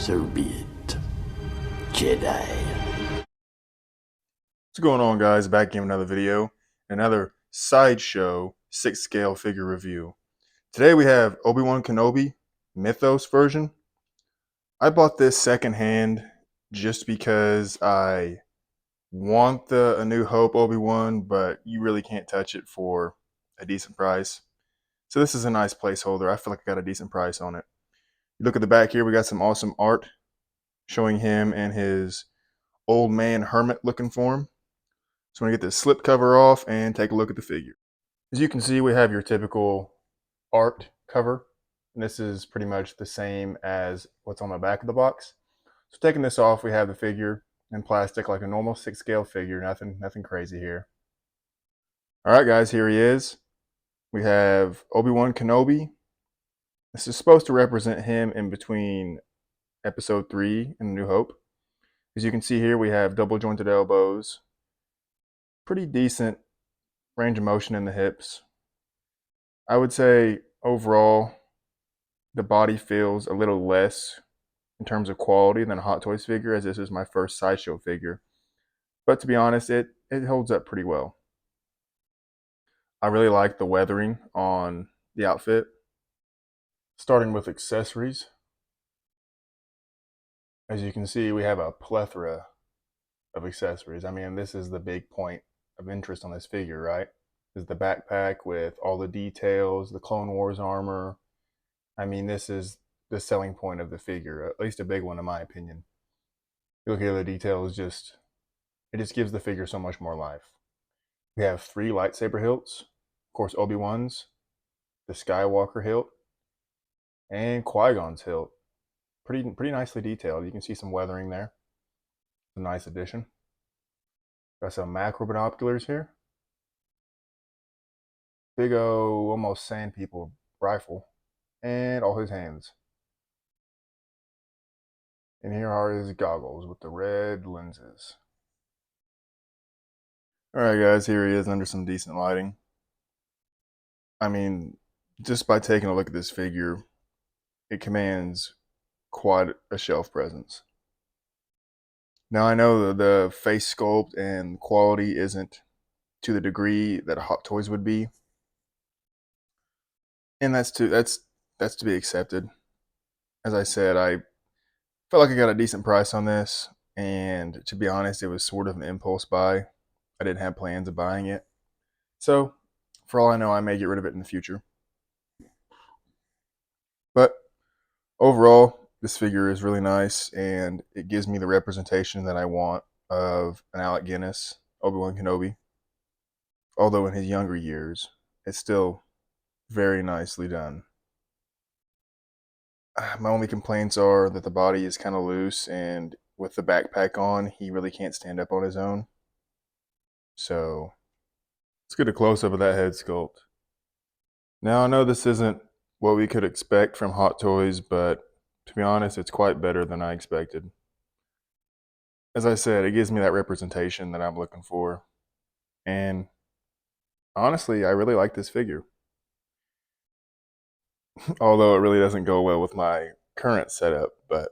So be it, Jedi. What's going on, guys? Back in another video, another Sideshow 6 scale figure review. Today we have Obi-Wan Kenobi Mythos version. I bought this secondhand just because I want the A New Hope Obi-Wan, but you really can't touch it for a decent price. So this is a nice placeholder. I feel like I got a decent price on it. You look at the back here, we got some awesome art showing him in his old man hermit looking form. So I'm going to get this slip cover off and take a look at the figure. As you can see, we have your typical art cover. And this is pretty much the same as what's on the back of the box. So taking this off, we have the figure in plastic like a normal 6 scale figure. Nothing crazy here. All right, guys, here he is. We have Obi-Wan Kenobi. This is supposed to represent him in between Episode 3 and New Hope. As you can see here, we have double jointed elbows. Pretty decent range of motion in the hips. I would say overall, the body feels a little less in terms of quality than a Hot Toys figure, as this is my first Sideshow figure. But to be honest, it holds up pretty well. I really like the weathering on the outfit. Starting with accessories. As you can see, we have a plethora of accessories. I mean, this is the big point of interest on this figure, right? Is the backpack with all the details, the Clone Wars armor. I mean, this is the selling point of the figure, at least a big one in my opinion. You look at the details, it just gives the figure so much more life. We have 3 lightsaber hilts, of course Obi-Wan's, the Skywalker hilt, and Qui-Gon's hilt. Pretty nicely detailed. You can see some weathering there. It's a nice addition. Got some macro binoculars here. Big O, almost sand people rifle, and all his hands. And here are his goggles with the red lenses. Alright, guys, here he is under some decent lighting. I mean, just by taking a look at this figure, it commands quite a shelf presence. Now, I know the face sculpt and quality isn't to the degree that a Hot Toys would be, and that's to be accepted. As I said, I felt like I got a decent price on this, and to be honest, it was sort of an impulse buy. I didn't have plans of buying it, so for all I know, I may get rid of it in the future. But overall, this figure is really nice, and it gives me the representation that I want of an Alec Guinness Obi-Wan Kenobi. Although in his younger years, it's still very nicely done. My only complaints are that the body is kind of loose, and with the backpack on, he really can't stand up on his own. So let's get a close-up of that head sculpt. Now, I know this isn't what we could expect from Hot Toys, but to be honest, it's quite better than I expected. As I said, it gives me that representation that I'm looking for. And honestly, I really like this figure. Although it really doesn't go well with my current setup, but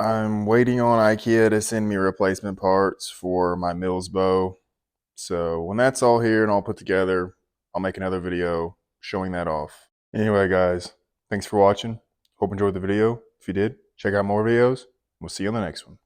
I'm waiting on IKEA to send me replacement parts for my Mills bow. So when that's all here and all put together, I'll make another video showing that off. Anyway, guys, thanks for watching. Hope you enjoyed the video. If you did, check out more videos. We'll see you on the next one.